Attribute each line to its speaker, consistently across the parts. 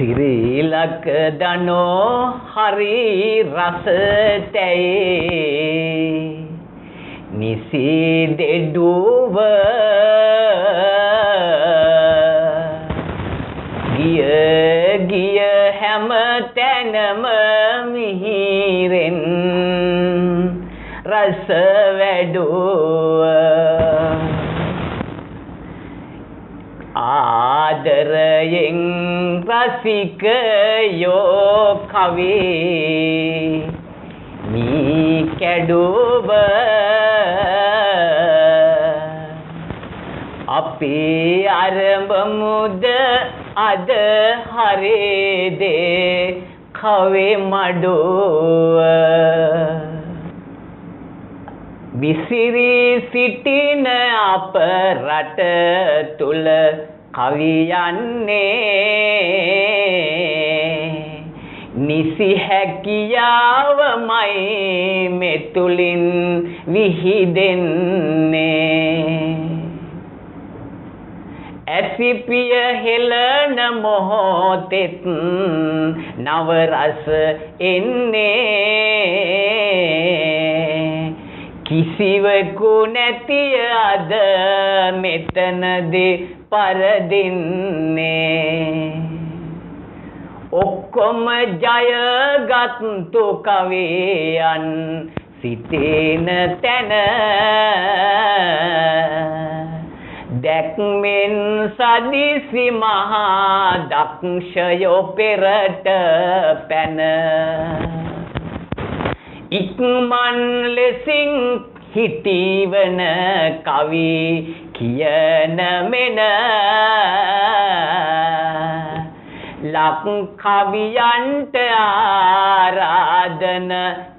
Speaker 1: සිරිලක දනෝ හරි රසතේ නිසි දෙඩුව ගිය හැම තැනම මිහිරෙන් රස වැඩුව ආදරයෙන් රසිකයෝ කවේ මී කැඩුව අපේ අරඹමුද අද හරේදේ කවේ මඩුව විසිරි සිටින අප රට තුල කවියන්නේ නිසි හැකියාවමයි මෙතුලින් විහිදෙන්නේ ඇසිපිය හෙළන මොහොතෙත් නව රස එන්නේ කිසිවෙකු නැතිය අද මෙතනදී පරදින්නේ ඔක්කොම ජයගත්තු කවියන් සිටින තැන දැක්මෙන් සදිසි මහා දක්ෂයෝ පෙරට පැන ඉක්මන් ලෙසින් හිටිවන කවි කියන මෙන ලක් කවියන්ට ආරාධන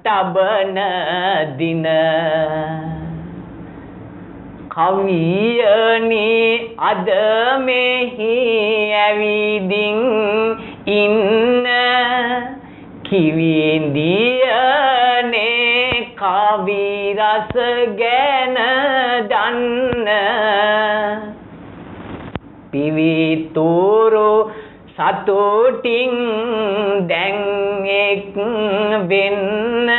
Speaker 1: තබන දින කවියනි අද මෙහි ඇවිදින් ඉන්න කිවිඳියනේ කවි රස ගැන දන්න පිවිතුරු සතුටින් දැන් එක් වෙන්න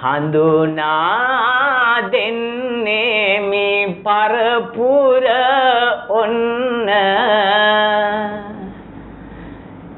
Speaker 1: හඳුනා දෙන්නේ මේ පරපුර ඔන්න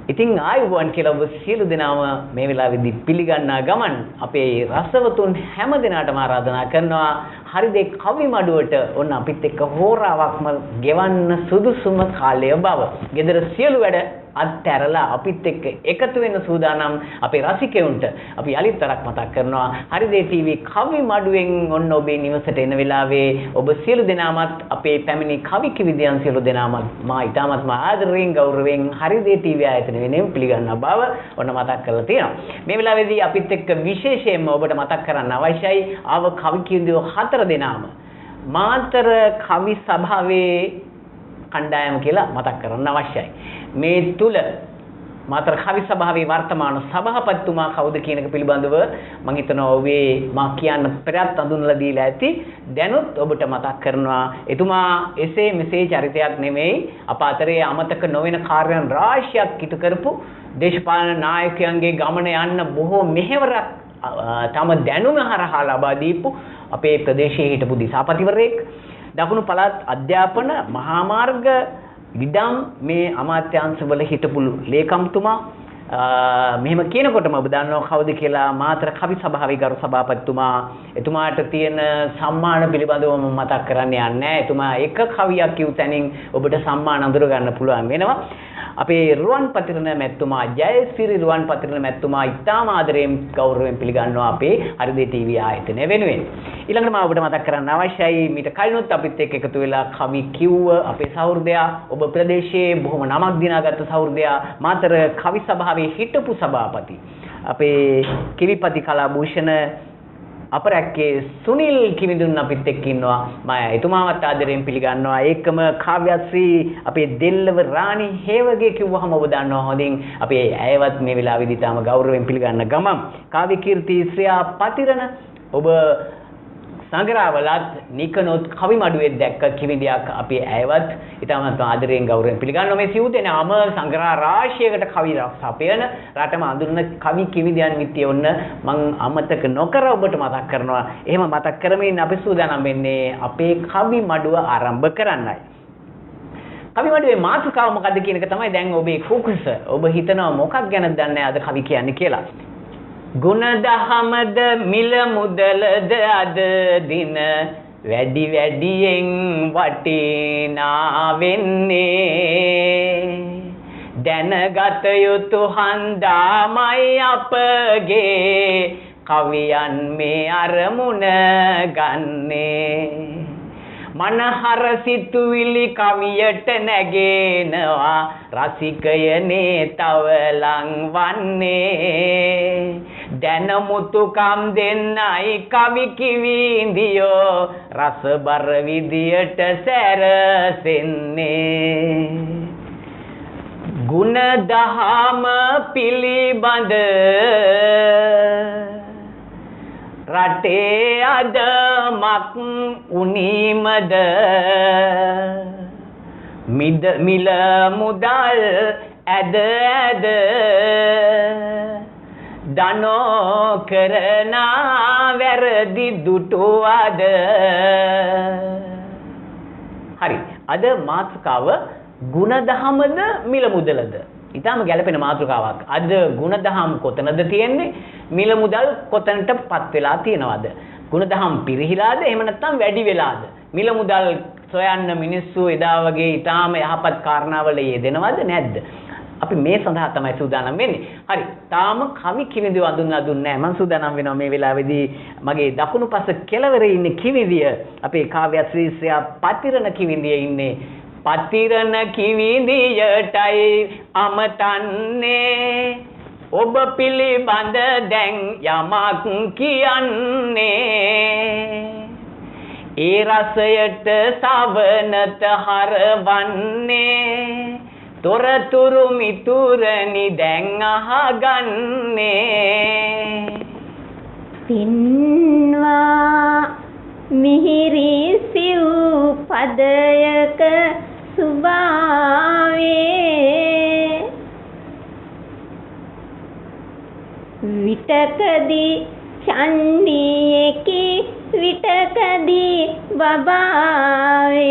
Speaker 1: ඉතින් ආයුබෝවන් කියලා ඔබ සියලු දෙනාම මේ වෙලාවේදී පිළිගන්නා ගමන් අපේ රසවතුන් හැම දිනාටම ආරාධනා කරනවා හරිදේ කවි මඩුවට ඔන්න අපිත් එක්ක හෝරාවක්ම ගෙවන්න සුදුසුම කාලය බව. ගෙදර සියලු වැඩ අත්හැරලා අපිත් එක්ක එකතු වෙන්න සූදානම් අපේ රසිකයන්ට අපි යලිත් තරක් මතක් කරනවා හරිදේ ටීවී කවි මඩුවෙන් ඔන්න ඔබේ නිවසට එන වෙලාවේ ඔබ සියලු දෙනාමත් අපේ පැමිණි කවි කිවිදයන් සියලු දෙනාමත් මා ඉතාමත්ම ආදරයෙන් ගෞරවයෙන් හරිදේ ටීවී ආයතන වෙනුවෙන් පිළිගන්නා බව ඔන්න මතක් කරලා තියෙනවා. මේ වෙලාවේදී අපිත් එක්ක විශේෂයෙන්ම ඔබට මතක් කරන්න අවශ්‍යයි ආව කවි කිවිදයෝ 4 දෙනාම මාතර කවි සභාවේ කණ්ඩායම කියලා මතක් කරන්න අවශ්‍යයි. මේ තුල මාතර කවි සභාවේ වර්තමාන සභාපතිතුමා කවුද කියන එක පිළිබඳව මම හිතනවා ඔබේ මා කියන්න පෙරත් අඳුනලා දීලා ඇති. දැනුත් ඔබට මතක් කරනවා එතුමා එසේ මෙසේ චරිතයක් නෙමෙයි අප අතරේ අමතක නොවන කාර්යයන් රාශියක් ඉටු කරපු දේශපාලන නායකයන්ගේ ගමන යන්න බොහෝ මෙහෙවරක් තම දැනුම හරහා ලබා දීපු අපේ ප්‍රදේශයේ හිටපු දිසාපතිවරයෙක් දකුණු පළාත් අධ්‍යාපන මහා මාර්ග ඉදම් මේ අමාත්‍යාංශවල හිටපු ලේකම්තුමා මෙහෙම කියනකොටම ඔබ දන්නවා කවුද කියලා මාතර කවි සභාවේ ගරු සභාපතිතුමා එතුමාට තියෙන සම්මාන පිළිබඳව මම මතක් කරන්න යන්නේ නැහැ. එතුමා එක කවියක් කියු තැනින් ඔබට සම්මාන අඳුර ගන්න පුළුවන් වෙනවා. අපේ රුවන් පතිරණ මැතිතුමා ජයසිරි රුවන් පතිරණ මැතිතුමා ඉතාම ආදරයෙන් ගෞරවයෙන් පිළිගන්නවා අපේ හරිදේ ටීවී ආයතනය වෙනුවෙන්. ඊළඟට මම ඔබට මතක් කරන්න අවශ්‍යයි මීට කලිනුත් අපිත් එක්ක එකතු වෙලා කවි කිව්ව අපේ සහෘදයා ඔබ ප්‍රදේශයේ බොහොම නමක් දිනාගත්ත සහෘදයා මාතර කවි සභාවේ හිටපු සභාපති අපේ කිවිපති කලාභූෂණ අපරැක්කේ සුනිල් කිවිඳුන් අපිත් එක්ක ඉන්නවා. මම එතුමාවත් ආදරයෙන් පිළිගන්නවා. ඒකම කාව්‍යශ්‍රී අපේ දෙල්ලව රාණි හේවගේ කිව්වහම ඔබ දන්නවා හොඳින් අපේ ඇයවත් මේ වෙලාවේදී තාම ගෞරවයෙන් පිළිගන්න ගමන් කාව්‍ය කීර්ති ශ්‍රියා පතිරණ ඔබ සංග්‍රහවලත් නිකනොත් කවිමඩුවේ දැක්ක කිවිඳියක් අපි ඇයවත් ඊටමත් ආදරයෙන් ගෞරවයෙන් පිළිගන්නවා. මේ සිව් දෙනාම සංග්‍රහ රාශියකට කවි සපයන රටම අඳුරන කවි කිවිඳියන් විත්‍ය ඔන්න මම අමතක නොකර ඔබට මතක් කරනවා. එහෙම මතක් කරමින් අපි සූදානම් වෙන්නේ අපේ කවිමඩුව ආරම්භ කරන්නයි. කවිමඩුවේ මාතෘකාව මොකද්ද කියන එක තමයි දැන් ඔබේ ફોකස්. ඔබ හිතනවා මොකක් ගැනද දන්නේ අද කවි කියන්නේ කියලා. ගුණදහමද මිල මුදලද අද දින වැඩි වැඩියෙන් වටිනා වෙන්නේ දැනගත යුතු හන්දාමයි අපගේ කවියන් මේ අරමුණ ගන්නේ මනහර සිතුවිලි කවියට නැගෙනවා රසිකයනේ තව ලංවන්නේ දැනමුතුකම් දෙන්නයි කවි කිවිඳියෝ රසබර විදියට සැරසෙන්නේ ගුණ දහම පිළිබඳ රටේ අද මක් උනීමද මිල මුදල් ඇද ඇද දනෝ කරන වැරදි දුටුවද හරි අද මාතෘකාව ගුණදහමද මිල මුදලද ඊටම ගැළපෙන මාතෘකාවක් අද ගුණදහම් කොතනද තියෙන්නේ මිල මුදල් කොතනටපත් වෙලා තියෙනවද ගුණදහම් පිරිහිලාද එහෙම නැත්නම් වැඩි වෙලාද මිල මුදල් සොයන්න මිනිස්සු එදා වගේ ඊටාම යහපත් කාරණාවල යෙදෙනවද නැද්ද අපි මේ සඳහා තමයි සූදානම් වෙන්නේ. හරි. තාම කවි කිවිඳිය අඳුන්ලා දුන්නේ නැහැ. මම සූදානම් වෙනවා මේ වෙලාවේදී මගේ දකුණු පස කෙළවරේ ඉන්නේ කිවිඳිය. අපේ කාව්‍ය ශ්‍රීශ්‍රය පතිරණ කිවිඳිය ඉන්නේ. පතිරණ කිවිඳියටයි අමතන්නේ. ඔබ පිළිබඳ දැන් යමක් කියන්නේ. ඒ රසයට සවනත හරවන්නේ. තොරතුරු මිතුරනි දැන් අහගන්නේ
Speaker 2: පින්වා මිහිරි සිව් පදයක සුභාවේ විතකදී චන්දියකි විතකදී බබාවේ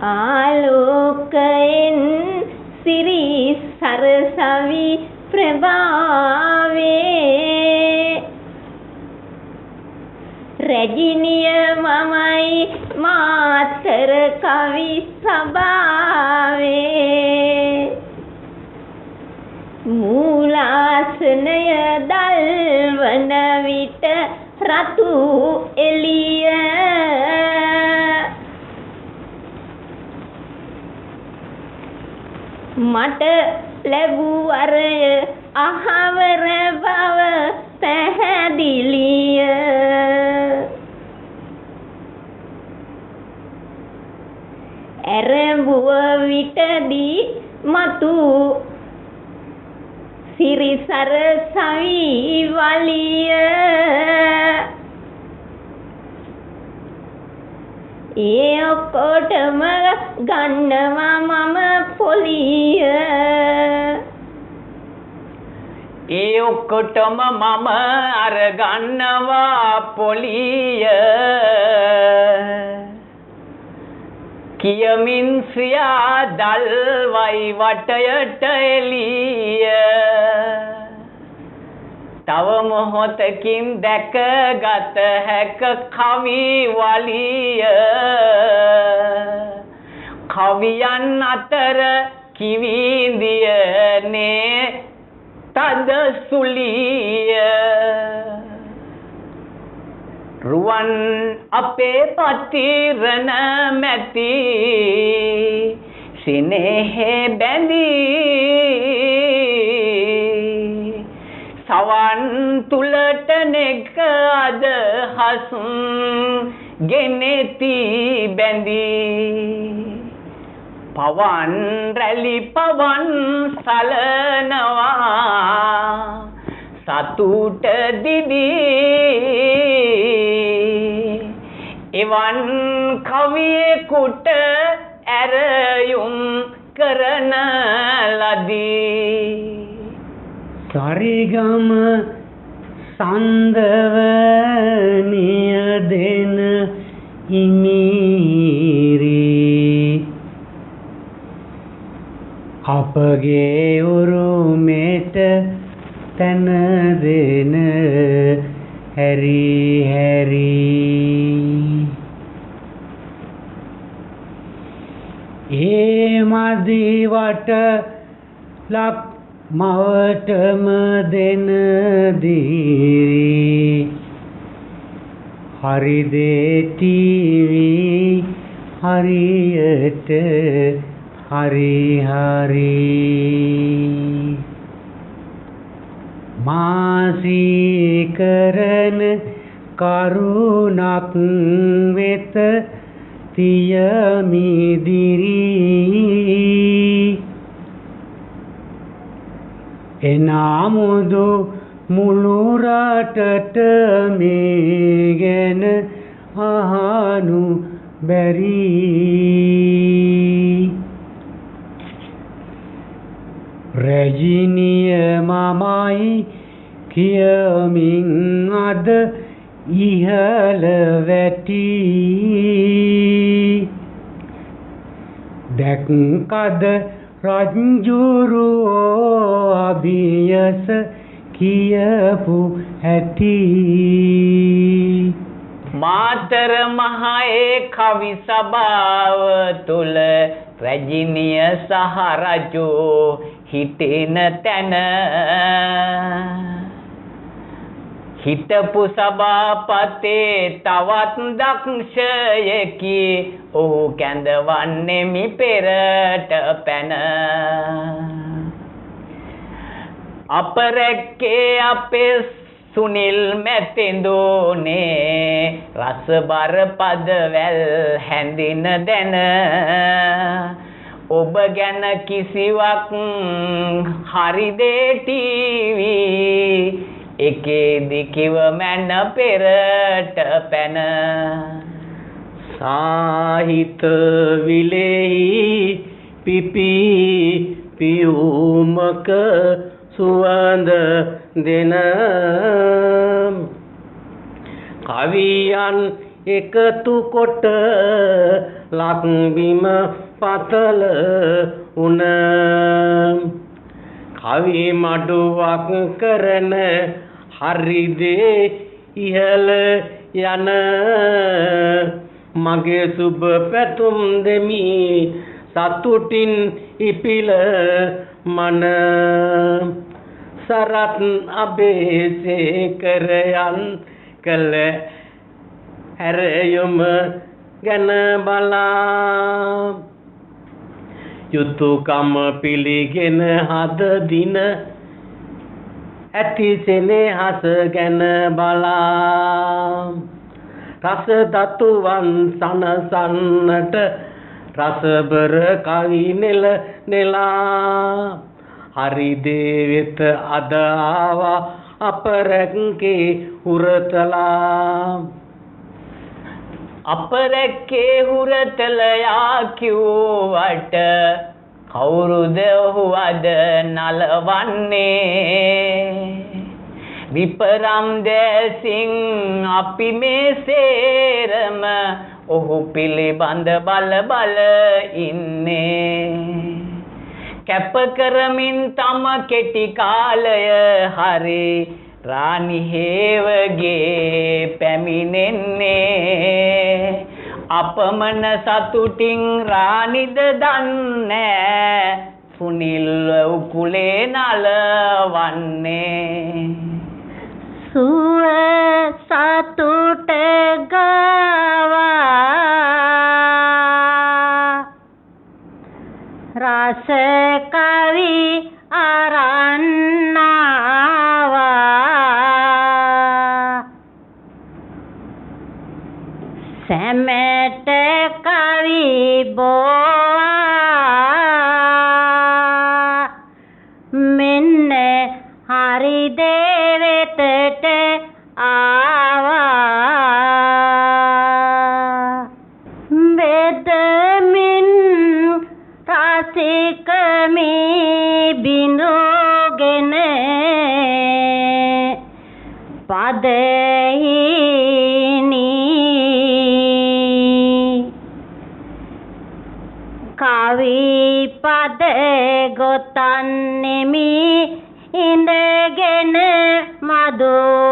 Speaker 2: ආලෝකයෙන් සිරි සරසවි ප්‍රභාවේ රජිනිය මමයි මාතර කවි සභාවේ මූලාසනය දල්වන විට රතු එළිය මට ලැබූ අරය අහවර බව පැහැදිලිය ඇරඹුව විටදී මතු සිරිසර සවි වලිය ඒ ඔක්කොටම ගන්නවා මම පොලිය
Speaker 1: ඒ ඔක්කොටම මම අර ගන්නවා පොලිය කියමින් සියා දල්වයි වටයට එළිය තව මොහොතකින් දැකගත හැක කවි වලිය කවියන් අතර කිවිඳියනේ තද සුලිය රුවන් අපේ පතිරණ මැති සිනේහෙ බැඳී සවන් තුලට නෙක අදහස් ගෙනෙති බැඳී පවන් රැලි පවන් සලනවා සතුට දිදී එවන් කවියෙකුට ඇරයුම් කරන ලදී
Speaker 3: සරිගම සන්දව නියදෙන හිමිරි අපගේ උරුමෙට තන දෙන හැරි හැරි ඒ මදිවට ලක් මවටම දෙන දීරි හරි දෙතිවි හරියට හරි හරි මාසී කරන කරුණක් වෙත තියමිදිරි එනාමුදු මුළු රටට මේ ගැන අහනු බැරි රජිනිය මමයි කියමින් අද ඉහළ වැටි දැක්කද රංජුරුවෝ අභියස කියපු හැටි
Speaker 1: මාතර මහේ කවි සභාව තුල රජිනිය සහ රජෝ හිටින තැන හිටපු සභාපතේ තවත් දක්ෂයෙකි ඔහු කැඳවන්නේමි පෙරට පැන අපරැක්කේ අපේ සුනිල් මැතිඳුනේ රසබර පදවැල් හැඳින දැන ඔබ ගැන කිසිවක් හරි දේ ටීවී එකේදි කිව මැන පෙරට පැන
Speaker 3: සාහිත විලෙහි පිපි පියුමක සුවඳ දෙන කවියන් එකතු කොට ලක්බිම පතල උන කවි මඩුවක් කරන හරිදේ ඉහළ යන මගේ සුබ පැතුම් දෙමි සතුටින් ඉපිල මන සරත් අබේසේකරයන් කළ හැරයුම ගැන බලා යුතුයකම පිළිගෙන හද දින ඇති සෙනෙහස ගැන බලා රස දතුවන් සනසන්නට රසබර කවි නෙලා හරි දේවෙත අද ආවා අපරැක්කේ හුරතලා අපරැක්කේ හුරතලයා කිව්වට කවුරුද ඔහු අද නලවන්නේ විපරම් දැසින් අපි මේ සේරම ඔහු පිළිබඳ බල බල ඉන්නේ කැප කරමින් තම කෙටි කාලය හරි රාණි හේවගේ පැමිණෙන්නේ අපමණ සතුටින් රාණිද දන්නේ සුනිල් උකුලේ නලවන්නේ
Speaker 2: සුව සතුට ගවා රස කවි අරන්නාවා සැමට කවි බෝවා මෙන්න හරි දේ වෙතට ආවා වෙදමින් රසිකමි බිඳුගෙන පදහිනි කවි පද ගොතන්නෙමි ඉඳගෙන මදුපානි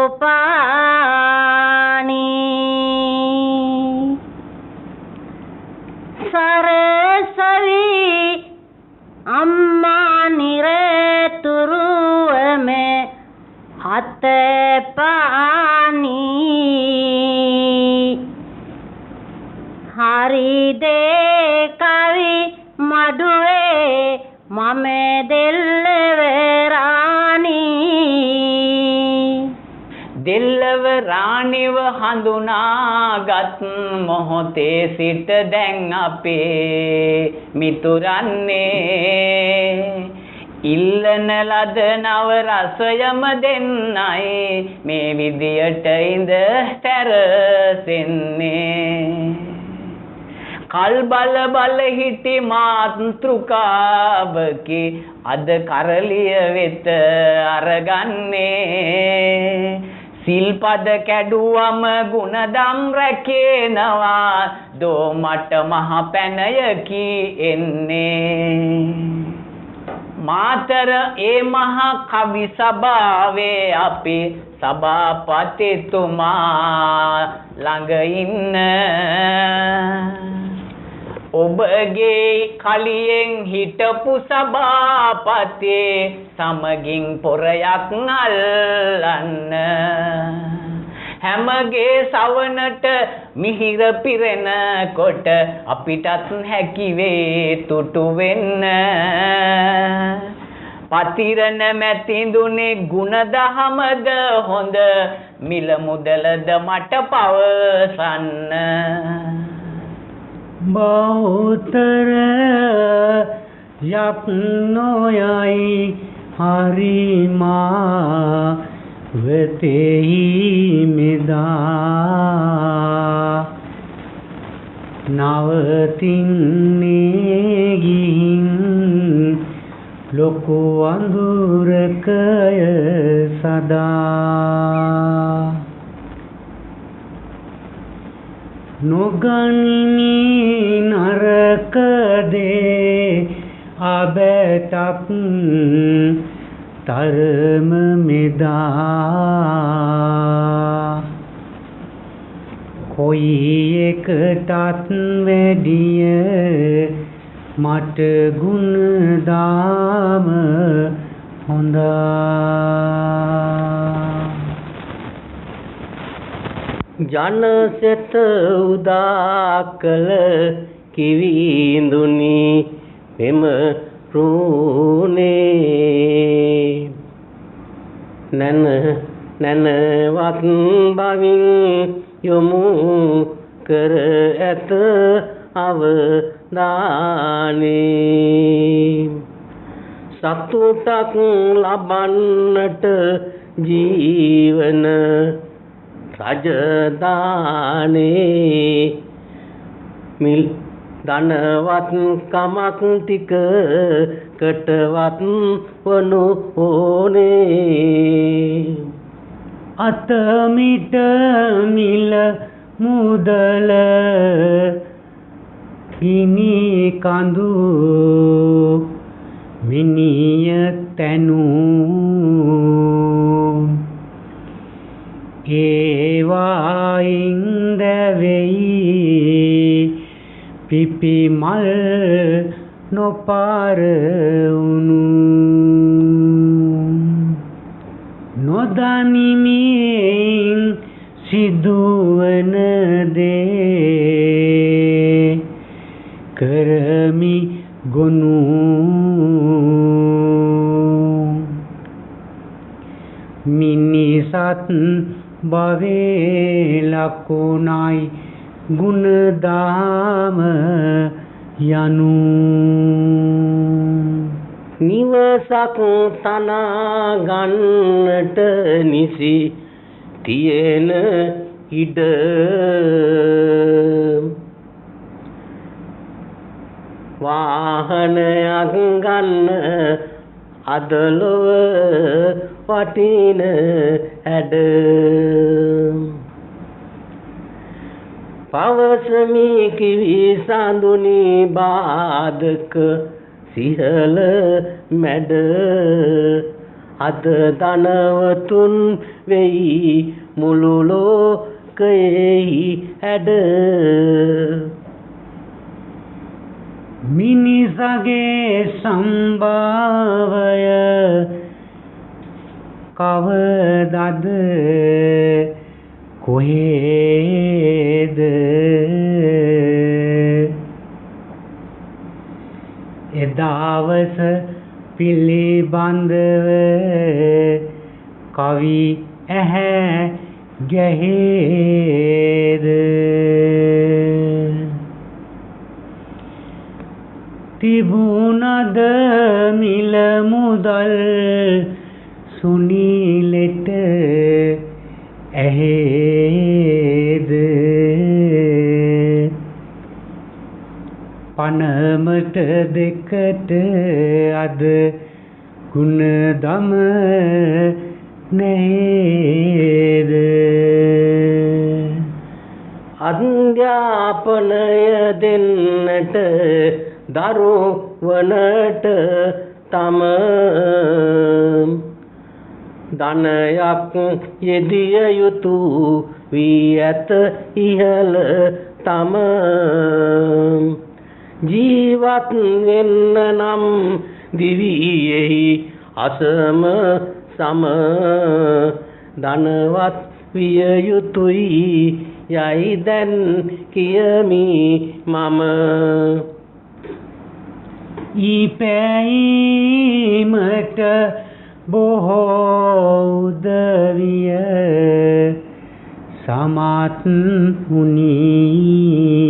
Speaker 2: සරසවි අම්මා නිරතුරුවම හත පානි හරි දේ කවි මඩුවේ මම දෙල්ලවරානි
Speaker 3: දෙල්ලවරාණිව හඳුනාගත් මොහොතේ සිට දැන් අපේ මිතුරන්නේ ඉල්ලන ලද නව රසයම දෙන්නයි මේ විදියට ඉඳ සැරසෙන්නේ කල් බල බල හිටි මාතෘකාවකි අද කරලිය වෙත අරගන්නේ සිල්පද කැඩුවම ගුණදම් රැකේනවා දෝ මට මහ පැනයකි එන්නේ මාතර ඒ මහ කවි සභාවේ අපි සභාපතිතුමා ළඟ ඉන්න ඔබගේ කලියෙන් හිටපු සභාපති සමගින් පොරයක් අල්ලන්න හැමගේ සවනට මිහිර පිරෙන කොට අපිටත් හැකි වේ තුටු වෙන්න පතිරණ මැතිඳුනේ ගුණදහමද හොඳ මිල මුදලද මට පවසන්න
Speaker 1: බෞතර යක් නොයයි හරිමා වෙතෙහි මෙදා නවතින්නේ ගිහින් ලොකු අඳුරකය සදා නොගනිමි නරක දේ අබතක් තරම මෙදා කොයි එකටත් වැඩිය මට ගුණදාම හොඳා ජනසෙත උදා කළ කිවිඳුනි මෙම රුණේ නැනවත් බවින් යොමු කර ඇත අවදානේ සතුටක් ලබන්නට ජීවන රජදානේ මිල් ධනවත් කමක් ටික කටවත් වනු ඕනේ අතමිට මිල මුදල හිනි කඳු මිනිය තනු ඒවායින්ද වෙයි පිපි මල් නොපාර උණු නොදනිමින් සිදුවන දේ කරමි ගොනු මිනිසත් භවේ ලකුණයි ගුණදාම යනු
Speaker 4: නිවසක් තනා ගන්නට නිසි තියෙන ඉඩ වාහනයක් ගන්න අදලොව වටින හැඩ පවසමි කිවි සඳුනි බාධක සිහල මැඩ අද ධනවතුන් වෙයි මුළු ලෝකයෙහි හැඩ මිනිසගේ සම්භාවය කවදද කොහෙද එදවස පිළිබඳව කවි ඇහැ ගැහෙද තිබුණද මිල මුදල් සුනිලෙට ඇහෙද පනමට දෙකට අද ගුණදම නේද අධ්‍යාපනය දෙන්නට දරුවනට තම ධනයක් යෙදිය යුතු වී ඇත ඉහළ තම ජීවත් වෙන්න නම් දිවියෙහි අසම සම ධනවත් විය යුතුයි යයි දැන් කියමි මම ඊපැීමට බොහෝ උදවිය සමත් වුණී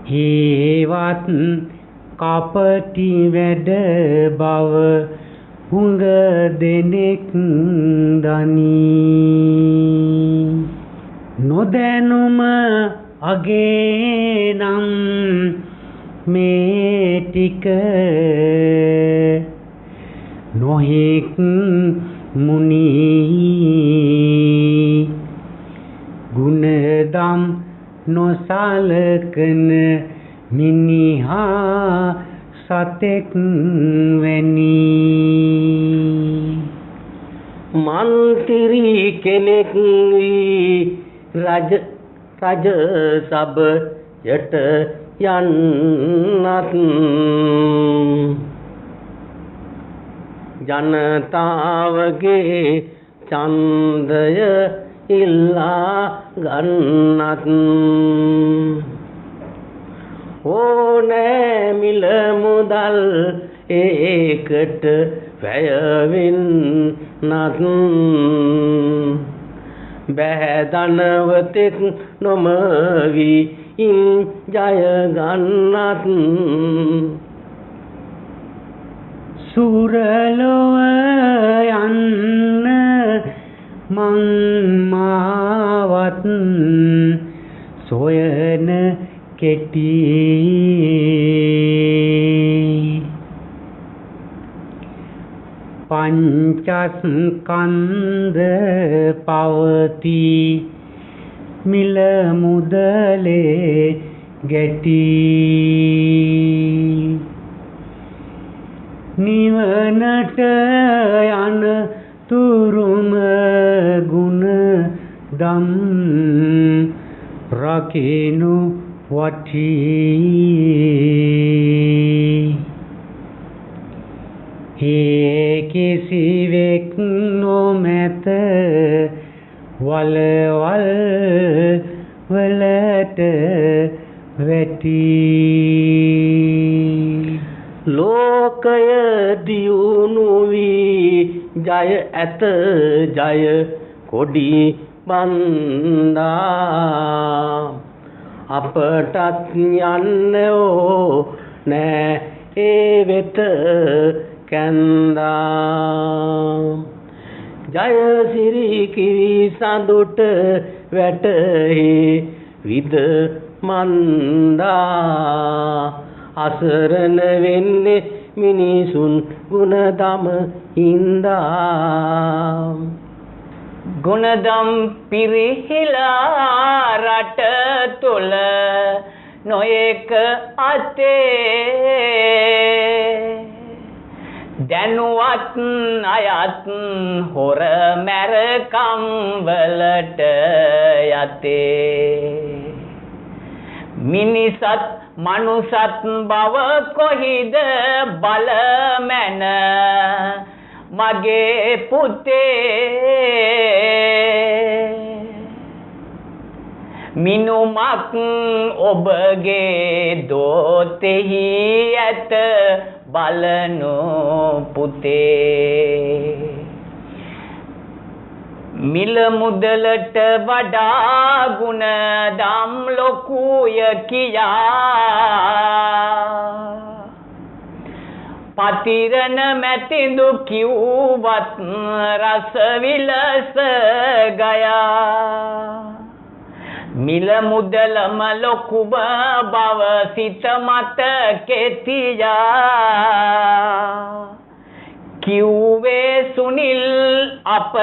Speaker 4: හේවත් කපටි වැඩ බව හුඟ දෙනෙක් දනී නොදැනුම අගේ නම් මේ ටික නොහෙක් මුනී ගුණදම් නොසලකන මිනිහා සතෙක් වැනි මන්තිරි කෙනෙක් වී රජ සභයට යන්නත් ජනතාවගේ ඡන්දය ඉල්ලා ගන්නත් ඕනෑ මිල මුදල් ඒකට වැයවෙන්නත් බෑ ධනවතෙක් නොමවි ඉන් ජය ගන්නත් සුරලොව යන්න මං මාවත් සොයන කෙටි පංචස්කන්ධ පවති මිල මුදලේ ගැටි නිවනට යන තුරුම ගුණ දම් රකිනු වටී ඒ කිසිවෙක් නොමැත වලවල් වලට වැටී ලෝකය දියුණු වී ජය ඇත ජය කොඩි බන්දා අපටත් යන්නෝ නෑ ඒ වෙත කැන්දා ජයසිරි කිවි සඳුට වැටහි විද මන්දා අසරණ වෙන්නේ මිනිසුන් ගුණදම හින්දා
Speaker 3: ගුණදම් පිරිහිලා රට තුල නොයෙක් අතේ දැනුවත් අයත් හොර මැරකම් වලට යතේ මිනිසත් මනුසත් බව කොහිද බලමැන මගේ පුතේ මිනුමක් ඔබගේ දෝතෙහි ඇත බලනු පුතේ මිල මුදලට වඩා ගුණ දම් ලොකුය කියා පතිරණ මැතිඳු කිව්වත් රස විලස ගයා මිල මුදලම ලොකු බව සිත මත කෙතියා කිව්වේ සුනිල් අප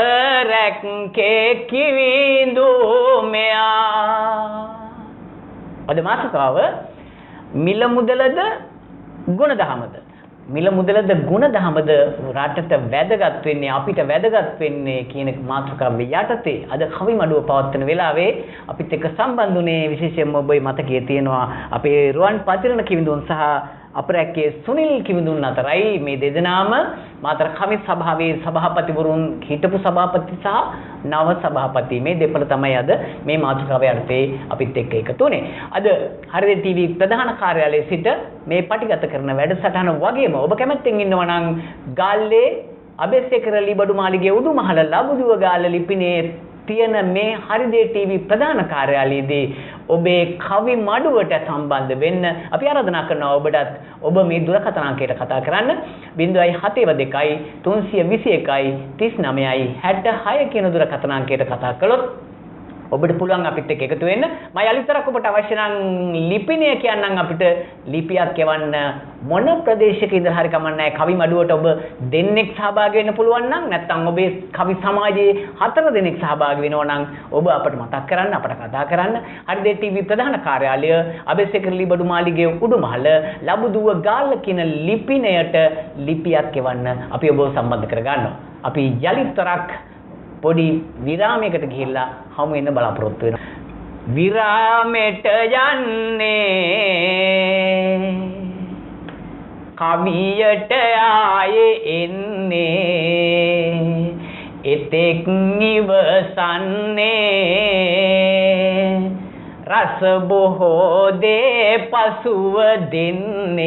Speaker 3: රැක්කේ කිවිඳු මෙයා අද මාතෘකාව මිල මුදලද ගුණදහමද මිල මුදලද ගුණදහමද රටට වැදගත් වෙන්නේ අපිට වැදගත් වෙන්නේ කියන මාතෘකාව යටතේ අද කවි මඩුව පවත්වන වෙලාවේ අපිත් එක්ක සම්බන්ධුනේ විශේෂයෙන්ම ඔබේ මතකයේ තියෙනවා අපේ රුවන් පතිරණ කිවිඳුන් සහ අපරැක්කේ සුනිල් කිවිඳුන් අතරයි මේ දෙදෙනාම මාතර කවි සභාවේ සභාපතිවරුන් හිටපු සභාපති සහ නව සභාපති මේ දෙපළ තමයි අද මේ මාතෘකාව යටතේ අපිත් එක්ක එකතු වුනේ. අද හරිදේ ටීවී ප්‍රධාන කාර්යාලයේ සිට මේ පටිගත කරන වැඩසටහන වගේම ඔබ කැමැත්තෙන් ඉන්නවා නම් ගාල්ලේ අබේසේකර ලිබඩු මාලිගයේ උඩුමහල ලබුදුව ගාල්ල ලිපිනේ තියෙන මේ හරිදේ ටීවී ප්‍රධාන කාර්යාලයේදී ඔබේ කවි මඩුවට සම්බන්ධ වෙන්න අපි ආරාධනා කරනවා ඔබටත් ඔබ මේ දුරකථන අංකයට කතා කරන්න 072 321 39 66 කියන දුරකථන අංකයට කතා කළොත් ඔබට පුළුවන් අපිත් එක්ක එකතු වෙන්න. මම යලිතරක් ඔබට අවශ්‍ය නම් ලිපිනය කියන්නම් අපිට ලිපියක් එවන්න මොන ප්‍රදේශයක ඉඳලා හරි කමන්නේ කවි මඩුවට ඔබ දෙන්නෙක් සහභාගී වෙන්න පුළුවන් නම් නැත්නම් ඔබේ කවි සමාජයේ 4 දෙනෙක් සහභාගී වෙනවා නම් ඔබ අපට මතක් කරන්න අපට කතා කරන්න. හරිදේ ටීවී ප්‍රධාන කාර්යාලය අබේසේකර ලිබඩු මාලිගයේ උඩුමහල ලබුදුව ගාල්ල කියන ලිපිනයට ලිපියක් එවන්න අපි ඔබව සම්බන්ධ කරගන්නවා. අපි යලිතරක් පොඩි විරාමයකට ගිහිල්ලා හමු වෙන්න බලාපොරොත්තු වෙනවා. විරාමෙට යන්නේ කවියට ආයේ එන්නේ එතෙක් නිවසන්නේ රස බොහෝ දේ පසුව දෙන්නේ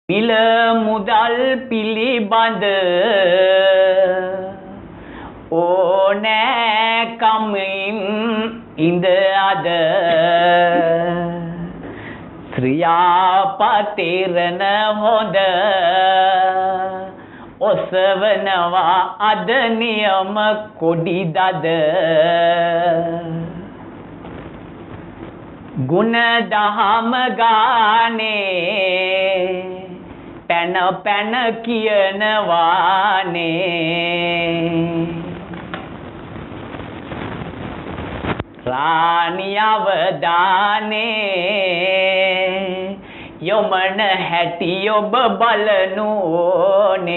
Speaker 3: මිල මුදල් පිළිබඳ ඕනෑ කමින් ඉඳ අද ශ්‍රියාපතිරණ හොඳ ඔසවනවා අද නියම කොඩි දද ගුණ දහම ගානේ පැන පැන කියනවානේ රාණියව දානේ යොමන හැටි ඔබ බලනු ඕනේ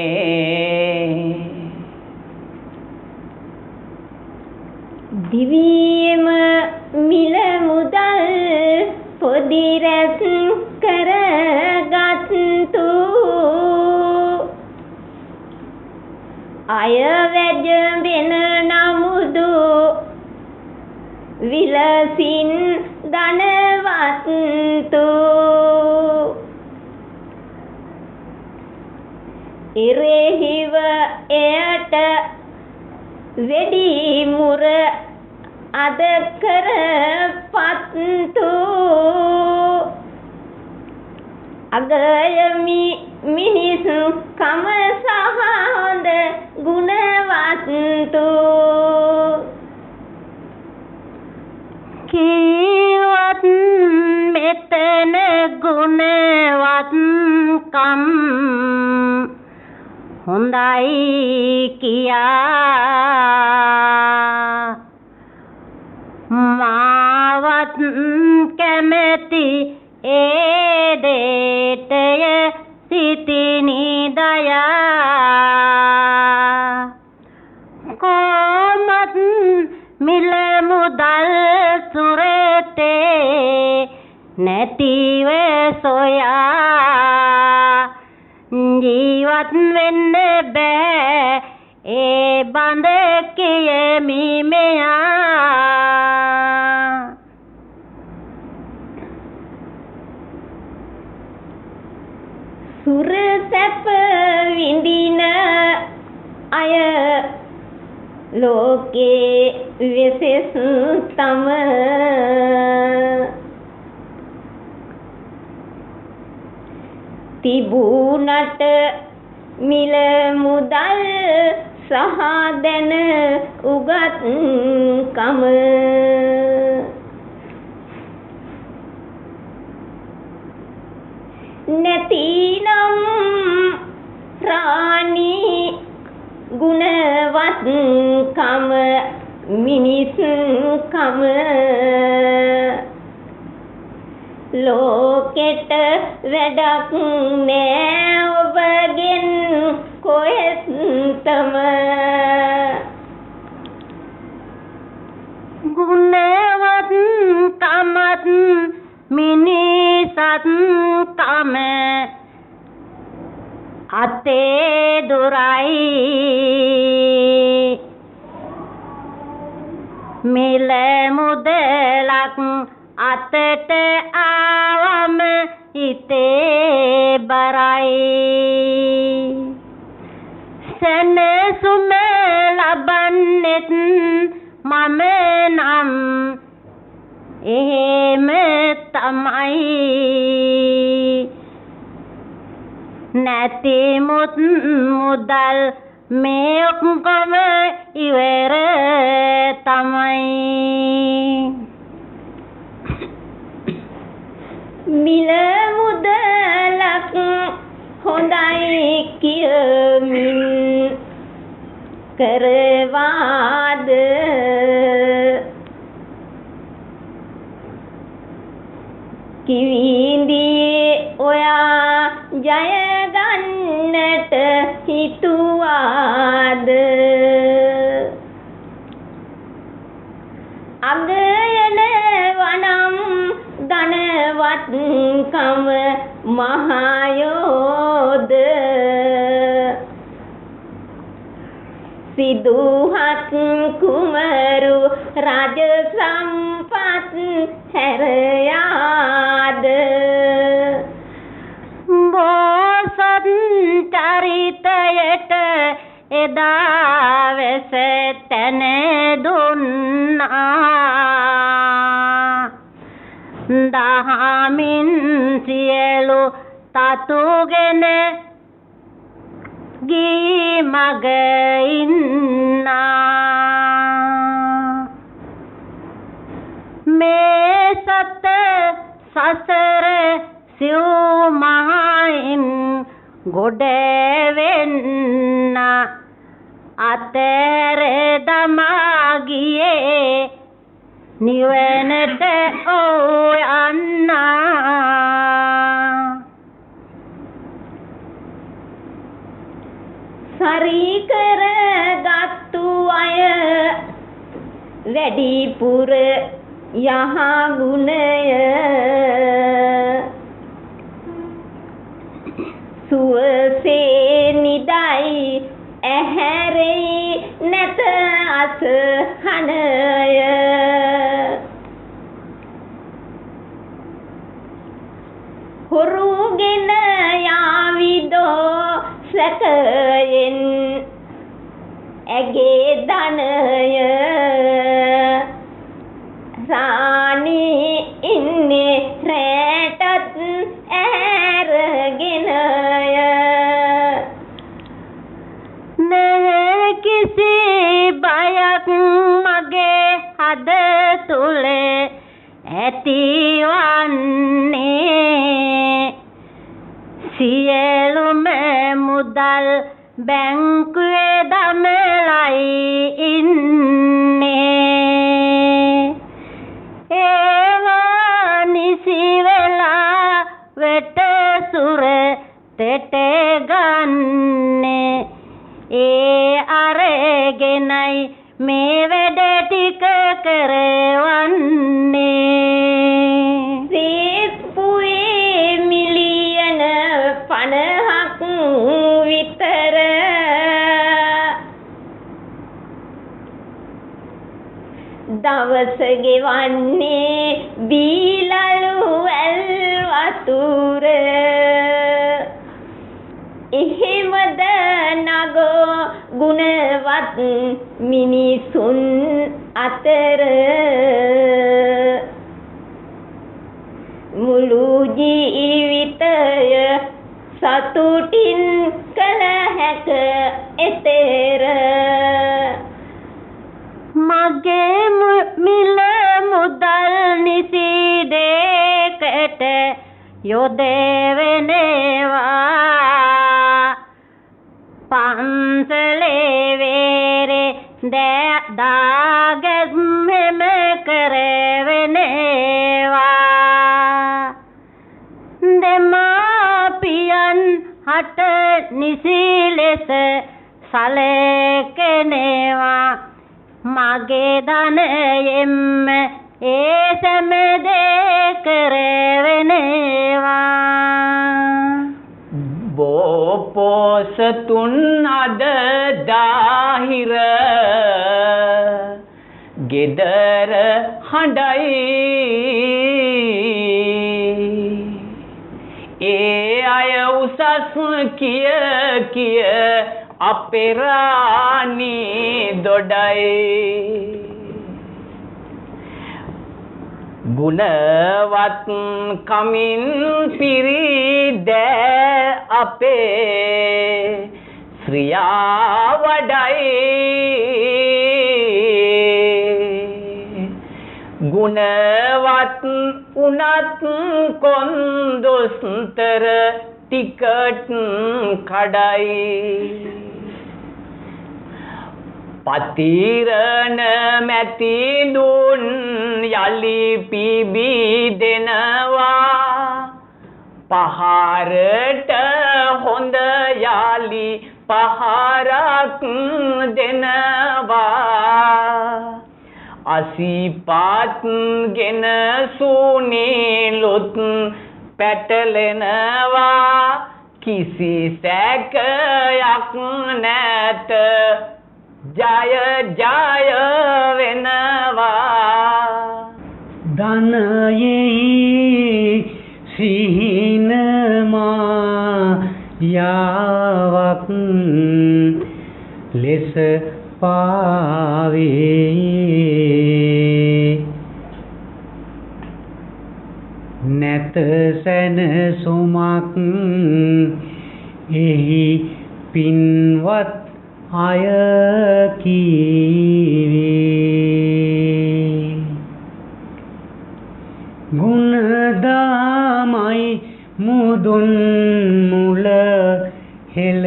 Speaker 2: දිවියම මිල මුදල් පොඩි රැස් කරගත්තු අය වැජ වෙන නමුදු විලසින් ධනවත්තු ඉරෙහිව එයට වෙඩි මුර අද කරපත්තු අගයමි මිනිසු කම සහ හොඳ ගුණවත්තු
Speaker 5: කීවත් මෙතන ගුණවත්කම් හොඳයි කියා මාවත් කැමැති ඒ දේටය සිටිනි දයා කොමත් මිල මුදල් සුරතේ නැතිව සොයා ජීවත් වෙන්න බෑ ඒ බඳ කියමි මෙයා
Speaker 2: සුර සැප විඳින අය ලෝකේ විශේෂ තම තිබුණට මිල මුදල් සහ දැන උගත්කම නැතිනම් රාණි ගුණවත්කම මිනිස්කම ලෝකෙට වැඩක් නෑ ඔබගෙන් කොහෙත්ම
Speaker 5: ගුණවත්කමත් මිනිසත්කම අතේ දුරයි මිල මුදලක් අතට ආවම හිතේ බරයි සැනසුම ලබන්නෙත් මම නම් එහෙම තමයි නැති මුදල් මේ ඔක්කොම ඉවර තමයි
Speaker 2: මිල මුදලක් හොඳයි කියමින් කරවාද කිවිඳියේ ඔයා ජය ගන්නට හිතුවාද අගයන වනම් ධනවත්කම මහයෝද සිදුහත් කුමරු රජ සම්පත් හැරයාද
Speaker 5: බෝසත් චරිතයට එදා වෙස තැන දුන්නා දහමින් සියලු තතුගෙන ගී මග ඉන්නා මේ සත සසර සිව්මහයින් ගොඩ වෙන්න අතර දමා ගියේ නිවනට යන්නා
Speaker 2: සරීකර ගත්තු අය වැඩිපුර යහ ගුණය සුවසේ නිදයි ඇහැරෙයි නැත අසහනය හොරුගෙන යාවිදෝ සැකයෙන් ඇගේ ධනය රාණි ඉන්නේ රැටත් ඇර
Speaker 5: අද තුල ඇතිවන්නේ සියලුම මුදල් බැංකුවේ දමලයි ඉන්නේ ඒවා නිසි වෙලා වෙට සුර තෙට ගන්නේ ඒ අරගෙනයි මේ වැඩ ටික කරවන්නේ
Speaker 2: සීත්පුවේ මිලියන 50ක් විතර දවස ගෙවන්නේ බීලලු ඇල් වතුර එහෙමද නගෝ ගුණවත් මිනිසුන් අතර මුළු ජීවිතය සතුටින් කළ හැක එතෙර
Speaker 5: මගේ මිල මුදල් නිසි දෙකට යොදවෙනවා පන්සලේ වේරේ දාගැම්මෙම කරවෙනවා දෙමාපියන් හට නිසි ලෙස සැලකෙනවා මගේ ධනයෙන්ම ඒ සෑම දේ කරවෙනවා
Speaker 3: බෝපොසතුන් අද දාහිර ගෙදර හඬයි ඒ අය උසස් කිය අපේ රාණී දොඩයි ගුණවත් කමින් පිරි දෑ අපේ ශ්‍රියා වඩයි ගුණවත් උනත් කොන්දොස්තර ටිකට් කඩයි පතිරණ මැති දුන් යලි පිබී දෙනවා පහරට හොඳ යාලි පහරක් දෙනවා අසිපත් ගෙන සුනිලුත් පැටලෙනවා කිසි සැකයක් නැත ජය ජය වෙනවා
Speaker 4: ධනයෙහි සිහිනමා යාවක් ලෙස පාවේ නැත සැනසුමක් එහි පින්වත් අය කීවේ ගුණදාමයි මුදුන් මුල හෙළ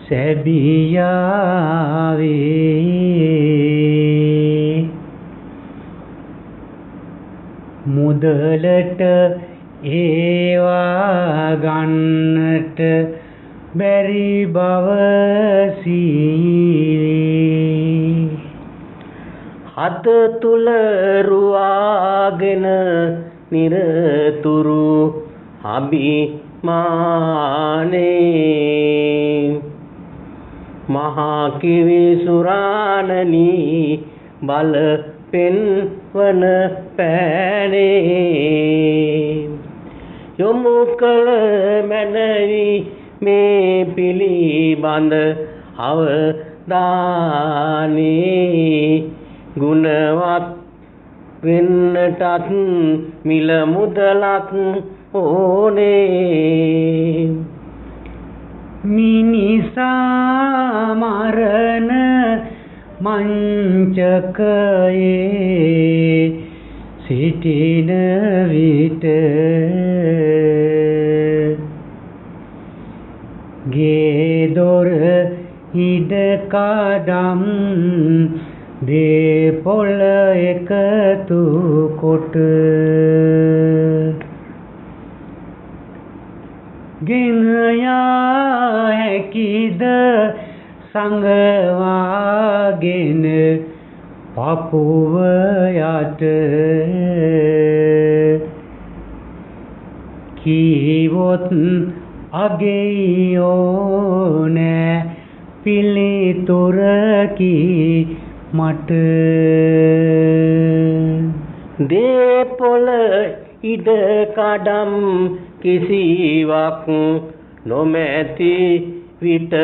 Speaker 4: සැබියාවේ මුදලට ඒවා ගන්නට බැරි බව සීවේ හත තුල රුවාගෙන නිරතුරු අභිමානේ මහා කිවි සුරානනී බල පෙන්වන පෑනේ යොමු කළ මැනවි මේ පිළිබඳ අවධානේ ගුණවත් වෙන්නටත් මිල මුදලක් ඕනේ මිනිසා මරණ මංච මංචකයේ සිටින විට ගේ දොර ඉඩකඩම් දේපොළ එකතු කොට ගෙන යා හැකිද සංගවාගෙන පපුව යට කීවොත් අගෙයෝ නෑ පිළිතුරකි මට දේපොළ ඉඩකඩම් කිසිවක් නොමැති විට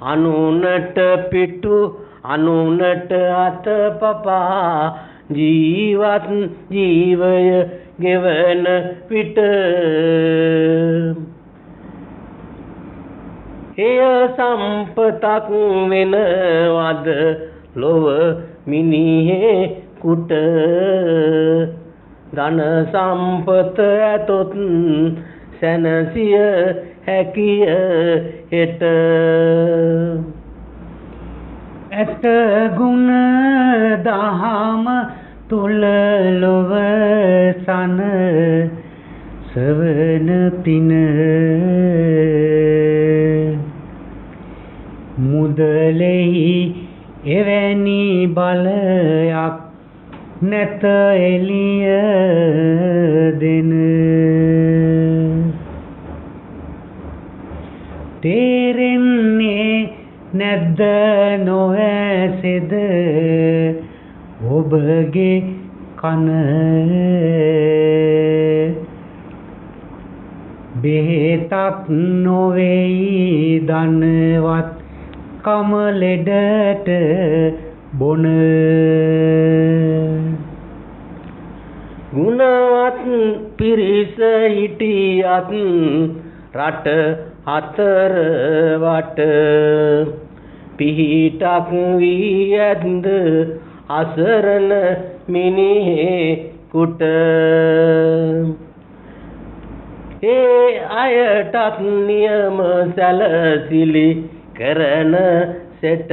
Speaker 4: අනුනට පිටු අනුනට අත පපා ජීවත් ජීවය ගෙවන විට එය සම්පතක් වෙනවද ලොව මිනිහෙකුට ධන සම්පත ඇතොත් සැනසිය හැකිය හෙට ඇත ගුණ දහම තුල ලොව සන සවන පින මුදලෙහි එවැනි බලයක් නැත එළිය දෙන තේරෙන්නේ නැද්ද නොඇසෙද ඔබගේ කන බෙහෙතක් නොවේයි ධනවත් කම ලෙඩට බොන ගුණවත් පිරිස හිටියත් රට හතර වට පිහිටක් වී ඇද්ද අසරණ මිනිහෙකුට ඒ අයටත් නියම සැලසිලි කරන සෙට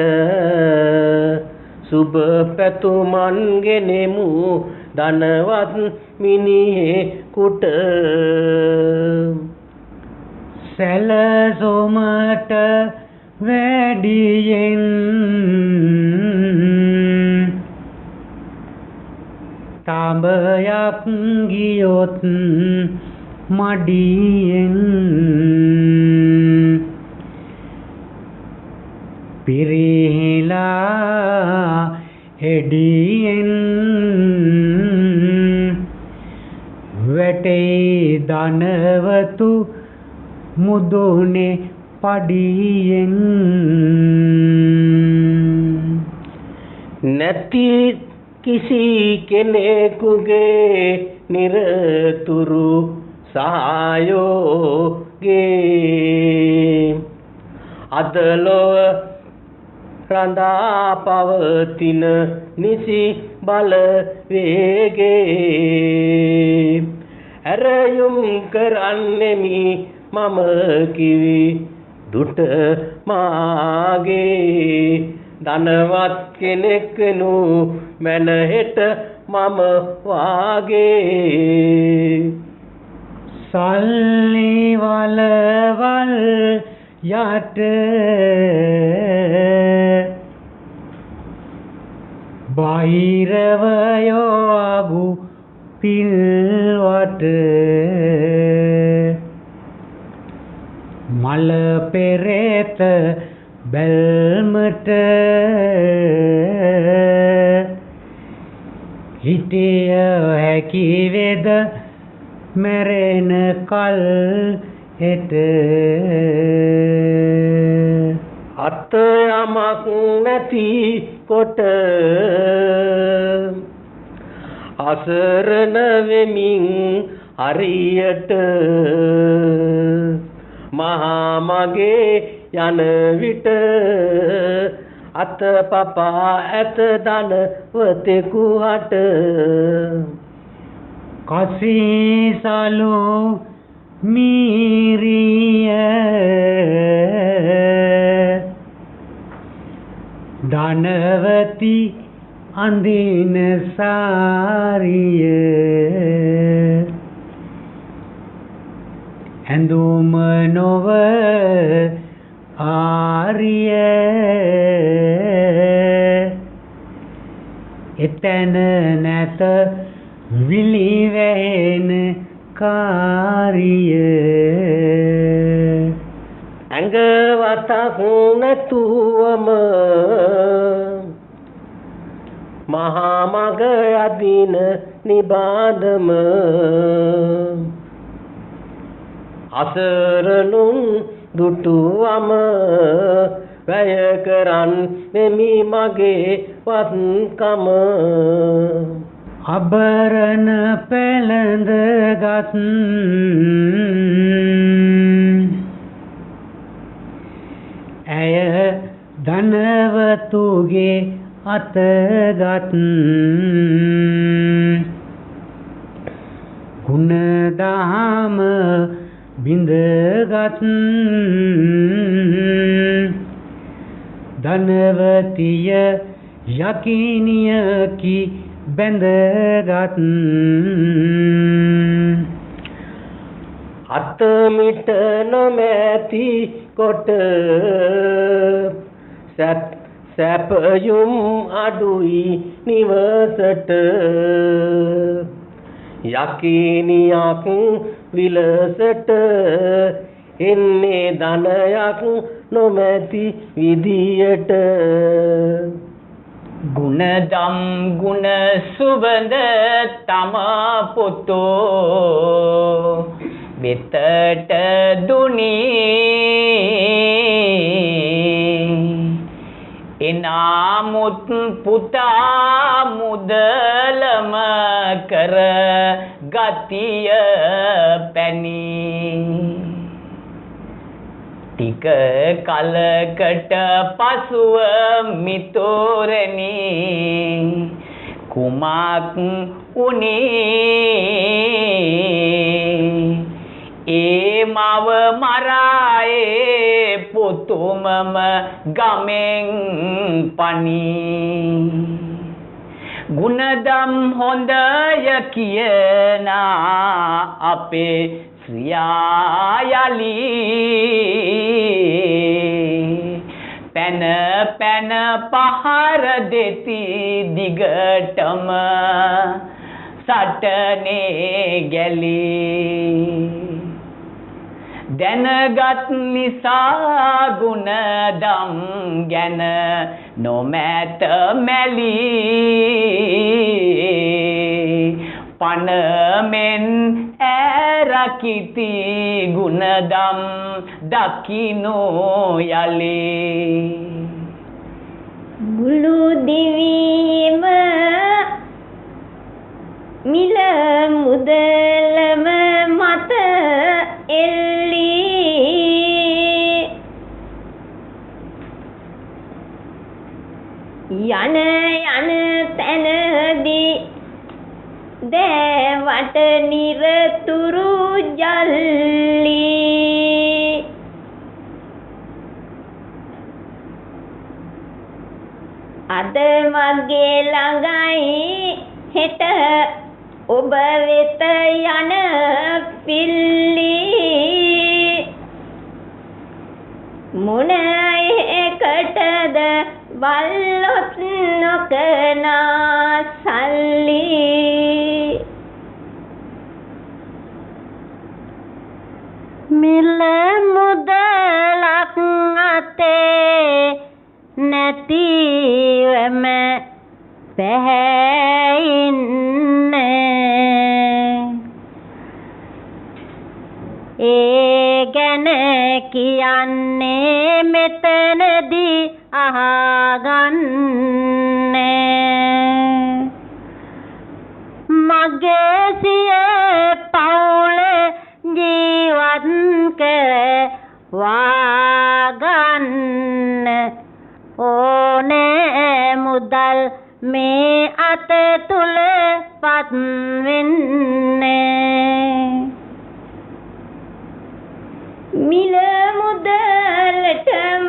Speaker 4: සුබ පැතුමන් ගෙනෙමු ධනවත් මිනිහෙකුට සැලසුමට වැඩියෙන් තාඹයක් ගියොත් මඩියෙන් පිරිහිලා හෙඩියෙන් වැටේ ධනවතු මුදුනේ පඩියෙන් නැති කිසි කෙනෙකුගේ නිරතුරු සහයෝගේ අදලොව රඳා පවතින නිසි බල වේගේ ඇරයුම් කරන්නෙමි මම කිවි දුට මාගේ ධනවත් කෙනෙක් නු මැනහෙට මම වාගේ සල්ලි වලවල් යට බාහිරවයෝ අගු පිල්වට මල පෙරේත බැල්මට හිටිය හැකි වේද මැරෙන කල් හෙට අත යමක් නැති කොට අසරණ වෙමින් හරියට මහා මගේ යන විට අත පපා ඇත ධනවතෙකු හට
Speaker 3: කසීසලු මීරිය ධනවති අඳින සාරිය ඇඳුම නොව ආරිය එතන නැත විලි වැහෙන කාරිය
Speaker 4: ඇඟවතක් නැතුවම මහා මග යදින නිබාදම අසරණුන් දුටුවම වැය කරන් මෙමි මගේ වත්කම
Speaker 3: අබරණ පැළඳගත් ඇය ධනවතුගේ අතගත් ගුණදහම බිඳගත් ධනවතිය යකිනියකි බැඳගත්
Speaker 4: අතමිට නොමැති කොට සැපයුම් අඩුයි නිවසට යකිනියක් විලසට එන්නේ ධනයක් නොමැති විදියට
Speaker 1: ගුණදම් ගුණ සුබඳ තම පුතෝ වෙතට දුනී එනාමුත් පුතා මුදලම කර ගතිය පැනී ටික කලකට පසුව මිතුරනි කුමක් උනේ ඒ මව මරායේ පුතුමම ගමෙන් පනී ගුණදම් හොඳය කියනා අපේ ශ්‍රියායලි පැන පැන පහර දෙති දිගටම සටනේ ගැලී දැනගත් නිසා ගුණදම් ගැන නොමැත මැලී පනමෙන් ඇරකිති ගුණදම් දකින්නෝ යලී
Speaker 2: මුළු දිවීම මිල මුදලම මත එල්ලී යන තැනදී දෑවට නිරතුරු ජල්ලී අද මගේ ළඟයි හෙට ඔබ වෙත යන පිල්ලි මොන එකටද බල්ලොත් නොකනා සල්ලි
Speaker 5: මිල මුදලක් අතේ නැතිවම පැහැින්නේ ඒ ගැන කියන්නේ මෙතනදී අහගන්නේ මගේ සිය පවුල ජීවත් කර වාගන්න ඕනේ මුදල් මේ අත තුල පත් වෙන්නේ
Speaker 2: මිල මුදලටම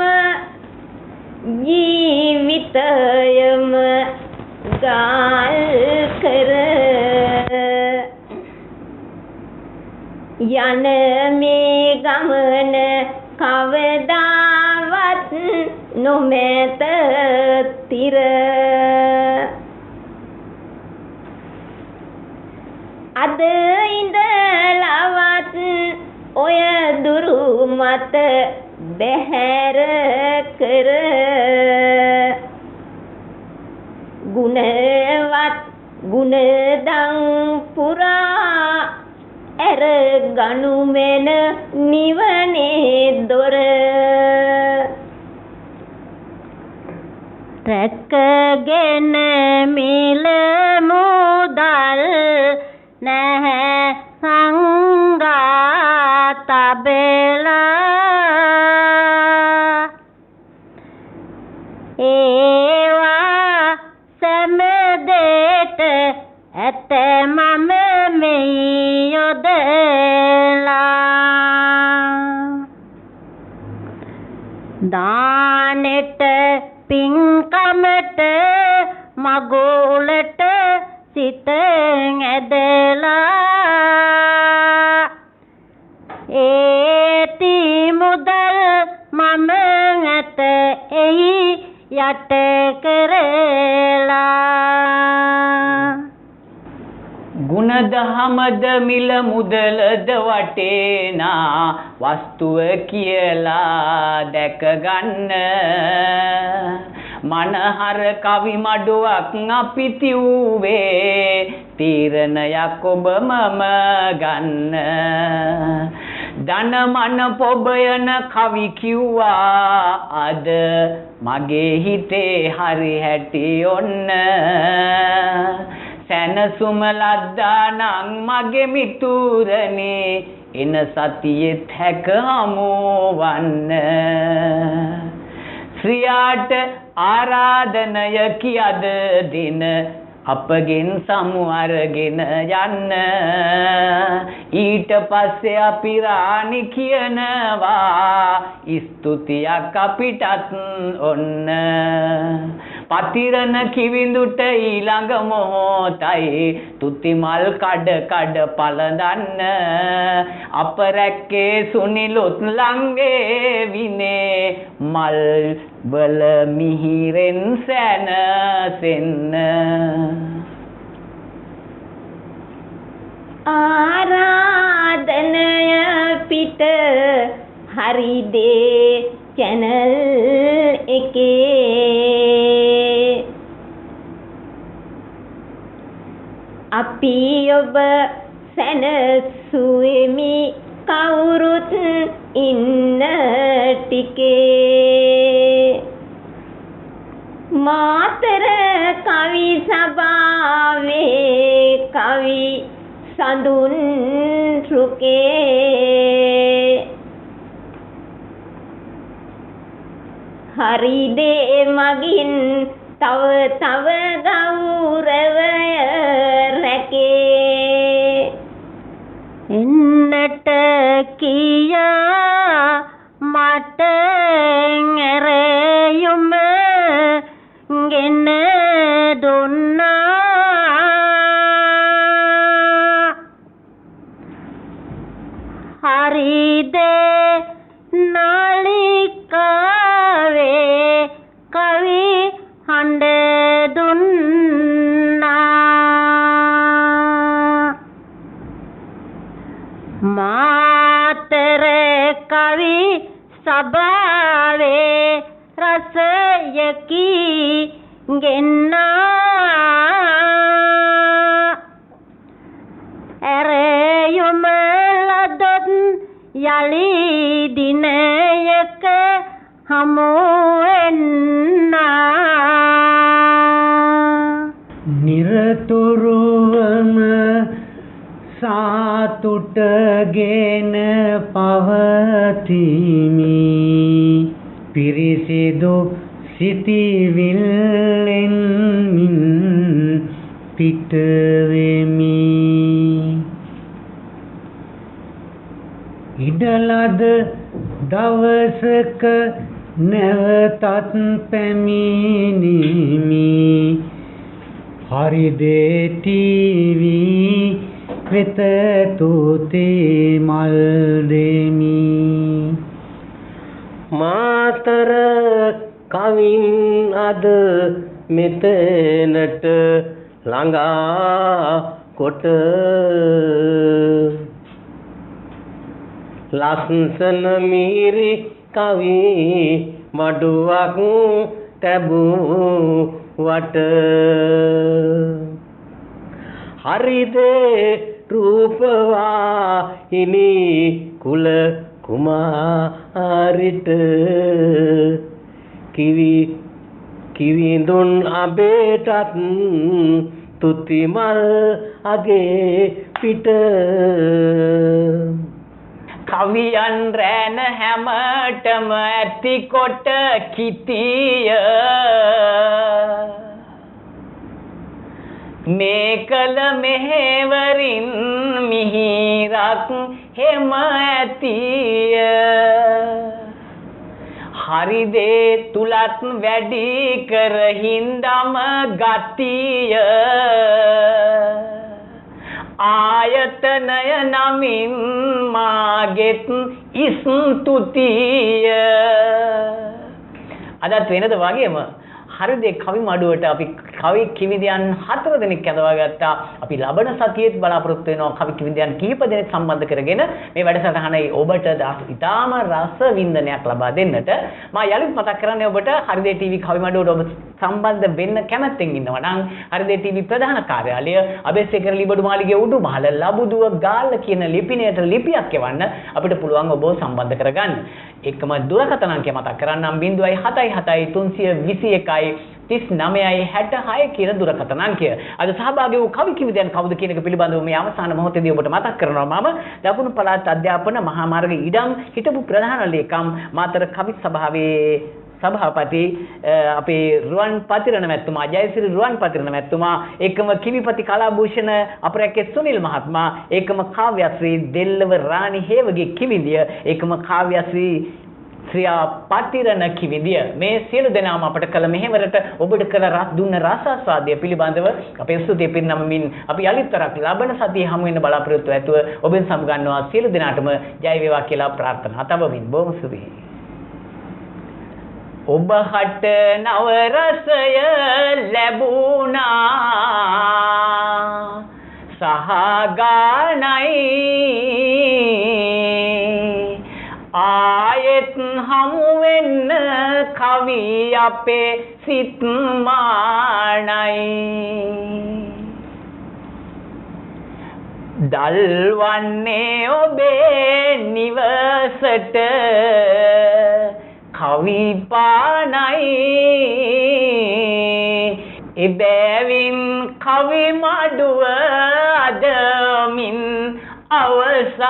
Speaker 2: ජීවිතයම ගාල් කර යන මේ ගමන කවදාවත් නොමැත තිර අද ඉඳලවත් ඔය දුරු මත බැහැර කර ගුණවත් ගුණදං පුරා ඇර ගනු මෙන නිවනේ දොර
Speaker 5: රැකගෙන මිල මුදල් නැහැ සංගා තබෙලා ඒවා සෑම දෙයට ඇත මම මෙහි යොදලා දානෙට පින්කමට මගුලට සිත ඇදලා ඒති මුදල් මම ඇත එහි යට කරලා
Speaker 3: ගුණදහමද මිල මුදලද වටේනා වස්තුව කියලා දැක ගන්න මනහර කවි මඩුවක් අපි තිව්වේ තීරණයක් ඔබ මම ගන්න ධන මන පොබයන කවි කිව්වා අද මගේ හිතේ හරි හැටි ඔන්න සැනසුම ලද්දා නං මගේ මිතුරනේ එන සතියෙත් හැක හමුවන්න ශ්‍රියාට ආරාධනය කියද දින අපගෙන් සමු අරගෙන යන්න ඊට පස්සේ අපි රාණි කියනවා ස්තුතියක් අපිටත් ඔන්න පතිරණ කිවිඳුට ඊළඟ මොහොතයි තුති මල් කඩ කඩ පළඳන්න අප රැක්කේ සුනිලුත් ළඟේ විනේ මල් වල මිහිරෙන් සැනසෙන්න
Speaker 2: ආරාධනය පිට හරි දේ channel එකේ අපි ඔබ සැනසුවෙමි කවුරුත් ඉන්න ටිකේ මාතර කවි සභාවේ කවි සඳුන් රුකේ හරි දේ මගින් තව තව ගෞරවය රැකේ
Speaker 5: එන්නට කියා මට ඇරයුම ගෙන දුන්නා හරිද නාලිකාවේ කවි හඬ දුන්නා මාතර කවි සභාවේ රසයකි ගෙන්නා ඇරයුම ලදොත් යලි දිනයක හමුවෙන්නා
Speaker 4: නිරතුරුවම සාත්
Speaker 3: සතුටගෙන පවතිමි පිරිසිදු සිතිවිල්ලෙන් පිට වෙමි ඉඩලද දවසක නැවතත් පැමිණෙමි හරි දේ ටීවී වෙත තෝතේ මල් දෙමි
Speaker 4: මාතර කවින් අද මෙතනට ළඟා කොට ලස්සන මිරි කවි මඩුවක් තැබූ වට හරිද රූපවාහිනි කුල කුමාරිට කිවිඳුන් අබේටත් තුතිමල් අගේ පිට
Speaker 3: කවියන් රැන හැමටම ඇති කොට කිතිය මේ කල මෙහෙවරින් මිහිරක් හෙම ඇතිය හරි දේ තුලත් වැඩි කර හින්දම ගතිය ආයතනය නමින් මාගෙත් ස්තුතිය අදත් වෙනද වගේම හරිදේ කවි මඩුවට අපි කවි කිවිදයන් 4 දෙනෙක් ඇඳවා ගත්තා. අපි ලබන සතියේත් බලාපොරොත්තු වෙනවා කවි කිවිදයන් කීප දෙනෙක් සම්බන්ධ කරගෙන මේ වැඩසටහනේ ඔබට ඉතාම රස වින්දනයක් ලබා දෙන්නට මා යලිත් මතක් කරන්නේ ඔබට හරිදේ ටීවී කවි මඩුවට ඔබ සම්බන්ධ වෙන්න කැමැත්තෙන් ඉන්නවා නම් හරිදේ ටීවී ප්‍රධාන කාර්යාලය අබේසේකර ලිබඩු මාලිගයේ උඩුමහල ලබුදුව ගාල්ල කියන ලිපිණයට ලිපියක් එවන්න අපිට පුළුවන් ඔබව සම්බන්ධ කරගන්න. එකම දුරකථන අංකය මතක් කරන්නම් 077 37396 කියන දුරකථන අංකය. අද සහභාගී වූ කවි කිවිදයන් කවුද කියන එක පිළිබඳව මේ අවසාන මොහොතේදී ඔබට මතක් කරනවා මම දකුණු පළාත් අධ්‍යාපන මහා මාර්ග ඉඩම් හිටපු ප්‍රධාන ලේකම් මාතර කවි සභාවේ සභාපති අපේ රුවන් පතිරණ මැතිතුමා ජයසිරි රුවන් පතිරණ මැතිතුමා ඒකම කිවිපති කලාභූෂණ අපරැකේ සුනිල් මහත්මයා ඒකම කාව්‍යශ්‍රී දෙල්ලව රාණි හේවගේ කිවිදිය ඒකම කාව්‍යශ්‍රී ශ්‍රියා පතිරණ කිවිදිය මේ සියලු දෙනාම අපට කළ මෙහෙවරට ඔබට කළ දුන්න රසාස්වාදය පිළිබඳව අපේ ස්තුතිය පිරිනමමින් අපි යලිත්තරක් ලබන සතියේ හමු වෙන බලාපොරොත්තු ඇතුව ඔබෙන් සමුගන්නවා සියලු දෙනාටම ජය වේවා කියලා ප්‍රාර්ථනා තවමින් බොහොම ස්තුතියි ඔබ හට නව රසය ලැබුණා සහගානයි ආයෙත් හමු වෙන්න කවි අපේ සිත් මානයි දල්වන්නේ ඔබේ නිවසට කවි පානයි එබැවින් කවි මඩුව අදමින් අවසානයි